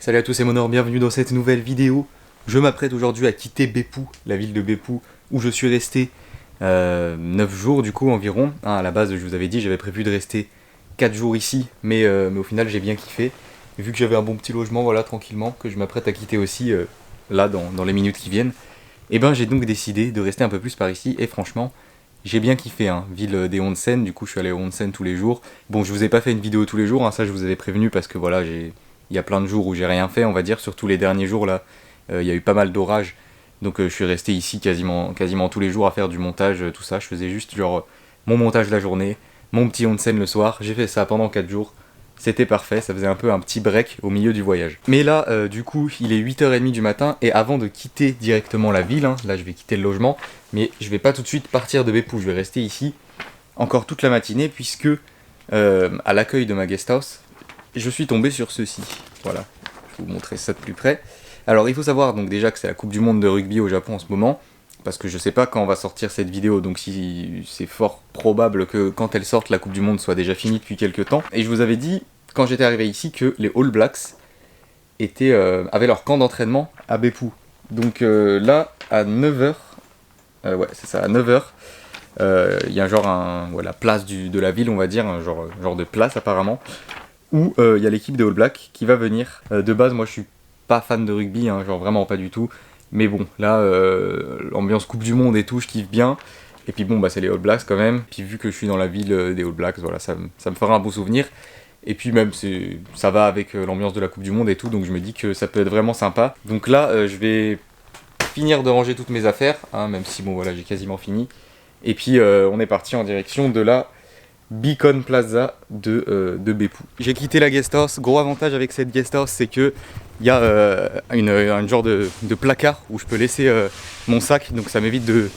Salut à tous, c'est Monor, bienvenue dans cette nouvelle vidéo. Je m'apprête aujourd'hui à quitter Beppu, la ville de Beppu, où je suis resté 9 jours du coup environ. À la base, je vous avais dit, j'avais prévu de rester 4 jours ici, mais au final j'ai bien kiffé. Et vu que j'avais un bon petit logement, voilà, tranquillement, que je m'apprête à quitter aussi, là, dans les minutes qui viennent, et ben j'ai donc décidé de rester un peu plus par ici, et franchement, j'ai bien kiffé, hein. Ville des onsen, du coup je suis allé aux onsen tous les jours. Bon, je vous ai pas fait une vidéo tous les jours, hein, ça je vous avais prévenu parce que voilà, il y a plein de jours où j'ai rien fait, on va dire, surtout les derniers jours là, il y a eu pas mal d'orages, donc je suis resté ici quasiment tous les jours à faire du montage, tout ça, je faisais juste genre mon montage la journée, mon petit onsen le soir, j'ai fait ça pendant 4 jours, c'était parfait, ça faisait un peu un petit break au milieu du voyage. Mais là, du coup, il est 8h30 du matin, et avant de quitter directement la ville, hein, là je vais quitter le logement, mais je vais pas tout de suite partir de Beppu, je vais rester ici encore toute la matinée, puisque à l'accueil de ma guest house, je suis tombé sur ceci. Voilà, je vais vous montrer ça de plus près. Alors il faut savoir donc déjà que c'est la Coupe du Monde de rugby au Japon en ce moment, parce que je sais pas quand va sortir cette vidéo, donc si c'est fort probable que quand elle sorte, la Coupe du Monde soit déjà finie depuis quelques temps. Et je vous avais dit, quand j'étais arrivé ici, que les All Blacks avaient leur camp d'entraînement à Beppu. Donc là, à 9h, ouais c'est ça, à 9h, il y a genre la place de la ville, on va dire, un genre de place apparemment, où il y a l'équipe des All Blacks qui va venir. De base, moi je suis pas fan de rugby, hein, genre vraiment pas du tout. Mais bon, là, l'ambiance Coupe du Monde et tout, je kiffe bien. Et puis bon, bah c'est les All Blacks quand même. Puis vu que je suis dans la ville des All Blacks, voilà, ça me fera un bon souvenir. Et puis même, ça va avec l'ambiance de la Coupe du Monde et tout, donc je me dis que ça peut être vraiment sympa. Donc là, je vais finir de ranger toutes mes affaires, hein, même si bon voilà, j'ai quasiment fini. Et puis on est parti en direction de la Beacon Plaza de Beppu. J'ai quitté la guest house. Gros avantage avec cette guest house, c'est que il y a un genre de placard où je peux laisser mon sac, donc ça m'évite de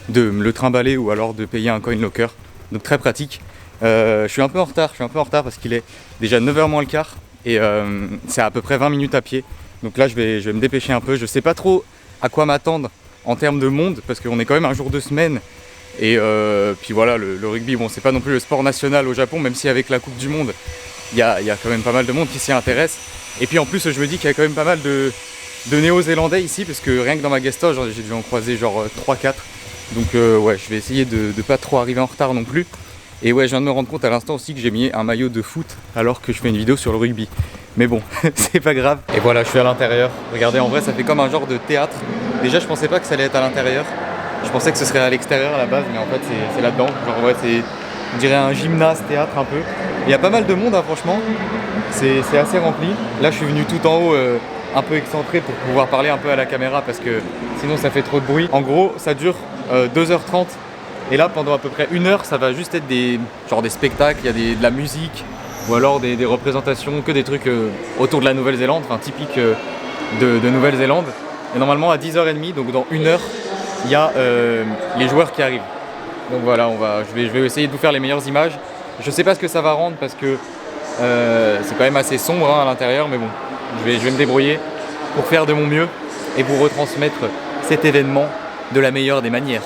me le trimballer ou alors de payer un coin locker, donc très pratique. Je suis un peu en retard parce qu'il est déjà 9h moins le quart et c'est à peu près 20 minutes à pied, donc là je vais me dépêcher un peu. Je sais pas trop à quoi m'attendre en termes de monde parce qu'on est quand même un jour de semaine. Et puis voilà, le rugby, bon, c'est pas non plus le sport national au Japon, même si avec la Coupe du Monde, il y a quand même pas mal de monde qui s'y intéresse. Et puis en plus, je me dis qu'il y a quand même pas mal de Néo-Zélandais ici, parce que rien que dans ma guest house, j'ai dû en croiser genre 3-4. Donc ouais, je vais essayer de pas trop arriver en retard non plus. Et ouais, je viens de me rendre compte à l'instant aussi que j'ai mis un maillot de foot alors que je fais une vidéo sur le rugby. Mais bon, c'est pas grave. Et voilà, je suis à l'intérieur. Regardez, en vrai, ça fait comme un genre de théâtre. Déjà, je pensais pas que ça allait être à l'intérieur. Je pensais que ce serait à l'extérieur à la base, mais en fait c'est là-dedans. Genre ouais, on dirait un gymnase théâtre un peu. Il y a pas mal de monde, hein, franchement. C'est assez rempli. Là je suis venu tout en haut, un peu excentré pour pouvoir parler un peu à la caméra parce que sinon ça fait trop de bruit. En gros ça dure 2h30 et là pendant à peu près 1 heure ça va juste être des spectacles, il y a de la musique ou alors des représentations, que des trucs autour de la Nouvelle-Zélande, enfin typique de Nouvelle-Zélande. Et normalement à 10h30, donc dans 1 heure, il y a les joueurs qui arrivent. Donc voilà, je vais essayer de vous faire les meilleures images. Je sais pas ce que ça va rendre parce que c'est quand même assez sombre, hein, à l'intérieur, mais bon, je vais me débrouiller pour faire de mon mieux et vous retransmettre cet événement de la meilleure des manières.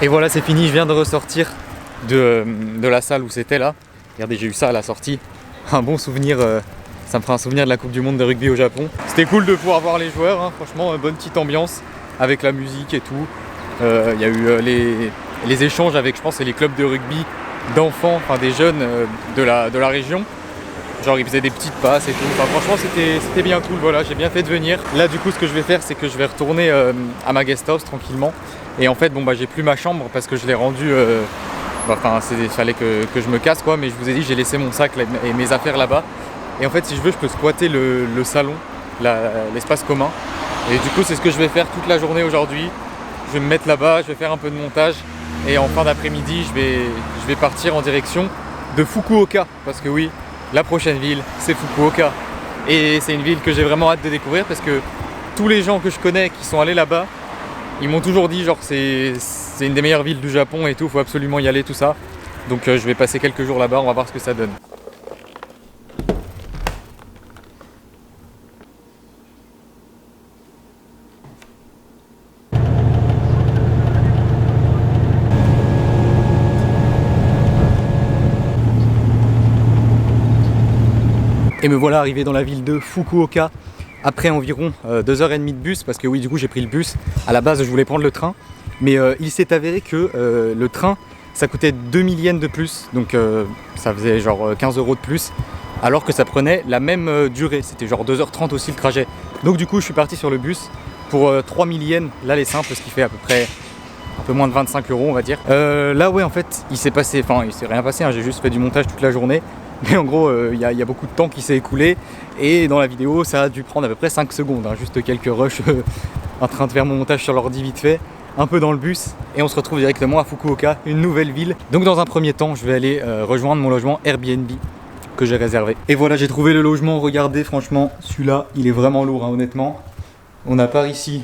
Et voilà, c'est fini, je viens de ressortir de la salle où c'était là. Regardez, j'ai eu ça à la sortie. Un bon souvenir, ça me fera un souvenir de la Coupe du Monde de rugby au Japon. C'était cool de pouvoir voir les joueurs, hein, franchement, bonne petite ambiance avec la musique et tout. Il y a eu les échanges avec, je pense, c'est les clubs de rugby d'enfants, enfin des jeunes de la région. Genre ils faisaient des petites passes et tout. Enfin franchement c'était bien cool, voilà, j'ai bien fait de venir. Là du coup ce que je vais faire c'est que je vais retourner à ma guest house tranquillement. Et en fait bon bah j'ai plus ma chambre parce que je l'ai rendue. Enfin il fallait que je me casse quoi, mais je vous ai dit j'ai laissé mon sac et mes affaires là-bas. Et en fait si je veux je peux squatter le salon, l'espace commun. Et du coup c'est ce que je vais faire toute la journée aujourd'hui. Je vais me mettre là-bas, je vais faire un peu de montage. Et en fin d'après-midi je vais partir en direction de Fukuoka. Parce que oui, la prochaine ville, c'est Fukuoka. Et c'est une ville que j'ai vraiment hâte de découvrir parce que tous les gens que je connais qui sont allés là-bas, ils m'ont toujours dit genre c'est une des meilleures villes du Japon et tout, faut absolument y aller, tout ça. Donc je vais passer quelques jours là-bas, on va voir ce que ça donne. Et me voilà arrivé dans la ville de Fukuoka après environ 2h30 de bus, parce que oui du coup j'ai pris le bus, à la base je voulais prendre le train, mais il s'est avéré que le train ça coûtait 2000 yens de plus, donc ça faisait genre 15 € de plus, alors que ça prenait la même durée, c'était genre 2h30 aussi le trajet. Donc du coup je suis parti sur le bus pour 3000 yens l'aller simple, ce qui fait à peu près un peu moins de 25 € on va dire. Là ouais en fait il s'est rien passé, hein, j'ai juste fait du montage toute la journée. Mais en gros, il y a beaucoup de temps qui s'est écoulé et dans la vidéo, ça a dû prendre à peu près 5 secondes. Hein, juste quelques rushs en train de faire mon montage sur l'ordi vite fait, un peu dans le bus et on se retrouve directement à Fukuoka, une nouvelle ville. Donc dans un premier temps, je vais aller rejoindre mon logement Airbnb que j'ai réservé. Et voilà, j'ai trouvé le logement, regardez franchement, celui-là, il est vraiment lourd hein, honnêtement. On a par ici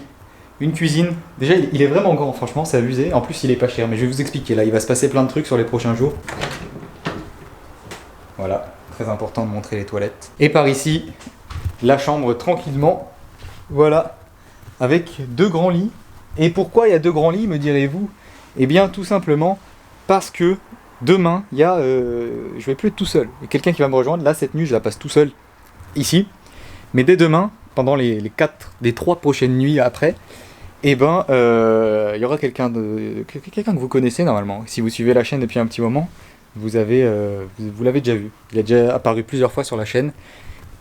une cuisine. Déjà, il est vraiment grand, franchement, c'est abusé. En plus, il est pas cher, mais je vais vous expliquer. Là, il va se passer plein de trucs sur les prochains jours. Voilà, très important de montrer les toilettes. Et par ici, la chambre tranquillement. Voilà, avec 2 grands lits. Et pourquoi il y a 2 grands lits, me direz-vous? Eh bien, tout simplement parce que demain, je vais plus être tout seul. Il y a quelqu'un qui va me rejoindre. Là, cette nuit, je la passe tout seul ici. Mais dès demain, pendant les 3 prochaines nuits après, eh ben, il y aura quelqu'un que vous connaissez normalement. Si vous suivez la chaîne depuis un petit moment, vous l'avez déjà vu. Il a déjà apparu plusieurs fois sur la chaîne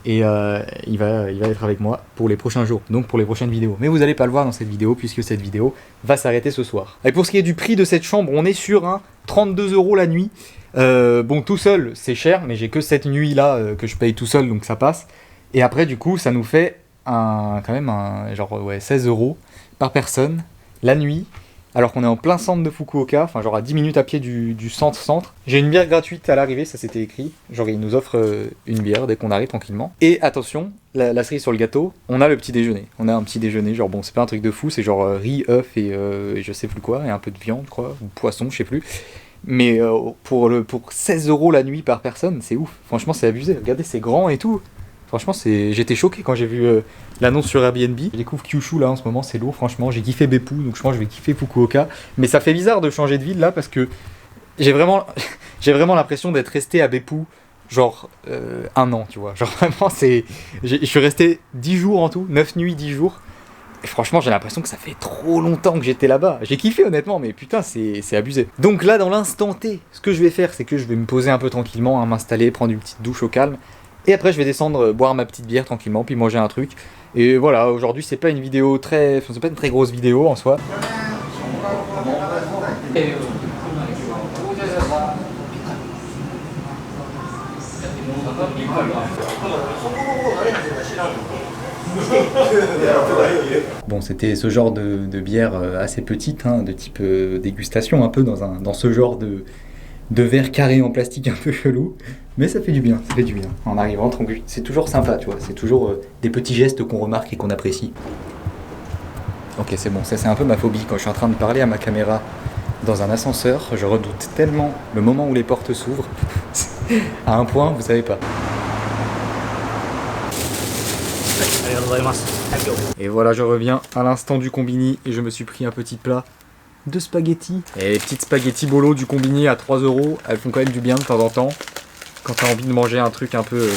et il va être avec moi pour les prochains jours, donc pour les prochaines vidéos. Mais vous n'allez pas le voir dans cette vidéo puisque cette vidéo va s'arrêter ce soir. Et pour ce qui est du prix de cette chambre, on est sur un 32 € la nuit. Bon, tout seul, c'est cher, mais j'ai que cette nuit-là que je paye tout seul, donc ça passe. Et après, du coup, ça nous fait quand même genre 16 € par personne la nuit. Alors qu'on est en plein centre de Fukuoka, enfin genre à 10 minutes à pied du centre. J'ai une bière gratuite à l'arrivée, ça c'était écrit. Genre ils nous offrent une bière dès qu'on arrive tranquillement. Et attention, la cerise sur le gâteau, on a le petit déjeuner. On a un petit déjeuner, genre bon c'est pas un truc de fou, c'est genre riz, œuf et je sais plus quoi, et un peu de viande je crois, ou poisson, je sais plus. Mais pour 16 € la nuit par personne, c'est ouf. Franchement c'est abusé, regardez c'est grand et tout. Franchement, j'étais choqué quand j'ai vu l'annonce sur Airbnb. Je découvre Kyushu là en ce moment, c'est lourd franchement. J'ai kiffé Beppu, donc je pense que je vais kiffer Fukuoka. Mais ça fait bizarre de changer de ville là parce que j'ai vraiment l'impression d'être resté à Beppu genre 1 an, tu vois. Genre vraiment, je suis resté 10 jours en tout, 9 nuits, 10 jours. Et franchement, j'ai l'impression que ça fait trop longtemps que j'étais là-bas. J'ai kiffé honnêtement, mais putain, c'est abusé. Donc là, dans l'instant T, ce que je vais faire, c'est que je vais me poser un peu tranquillement, hein, m'installer, prendre une petite douche au calme. Et après je vais descendre boire ma petite bière tranquillement, puis manger un truc. Et voilà, aujourd'hui c'est pas une vidéo c'est pas une très grosse vidéo en soi. Bon, c'était ce genre de bière assez petite, hein, de type dégustation, un peu dans ce genre de verre carré en plastique un peu chelou. Mais ça fait du bien, ça fait du bien. En arrivant tranquille, c'est toujours sympa, tu vois. C'est toujours des petits gestes qu'on remarque et qu'on apprécie. Ok, c'est bon, ça c'est un peu ma phobie. Quand je suis en train de parler à ma caméra dans un ascenseur, je redoute tellement le moment où les portes s'ouvrent. À un point, vous savez pas. Et voilà, je reviens à l'instant du combini et je me suis pris un petit plat 2 spaghettis. Et les petites spaghettis bolo du Combini à 3 €, elles font quand même du bien de temps en temps. Quand t'as envie de manger un truc un peu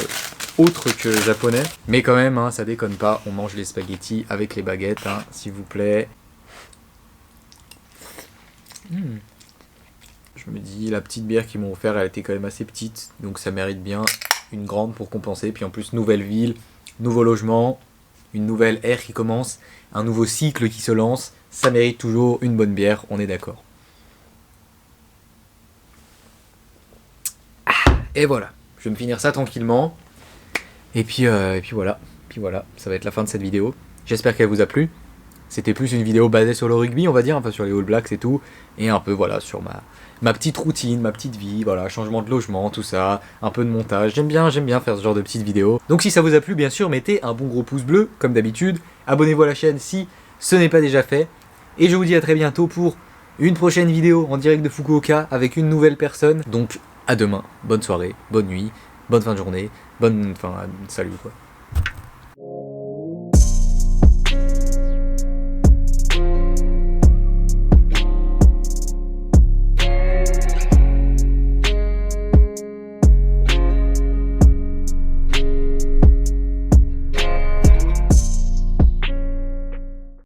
autre que japonais. Mais quand même, hein, ça déconne pas, on mange les spaghettis avec les baguettes, hein, s'il vous plaît. Je me dis, la petite bière qu'ils m'ont offert, elle était quand même assez petite, donc ça mérite bien une grande pour compenser. Puis en plus, nouvelle ville, nouveau logement, une nouvelle ère qui commence, un nouveau cycle qui se lance, ça mérite toujours une bonne bière, on est d'accord. Et voilà, je vais me finir ça tranquillement. Et puis voilà, ça va être la fin de cette vidéo. J'espère qu'elle vous a plu. C'était plus une vidéo basée sur le rugby, on va dire, enfin sur les All Blacks et tout, et un peu voilà sur ma petite routine, ma petite vie, voilà, changement de logement, tout ça, un peu de montage. J'aime bien faire ce genre de petites vidéos. Donc si ça vous a plu, bien sûr, mettez un bon gros pouce bleu, comme d'habitude. Abonnez-vous à la chaîne si ce n'est pas déjà fait. Et je vous dis à très bientôt pour une prochaine vidéo en direct de Fukuoka avec une nouvelle personne. Donc à demain, bonne soirée, bonne nuit, bonne fin de journée, salut quoi.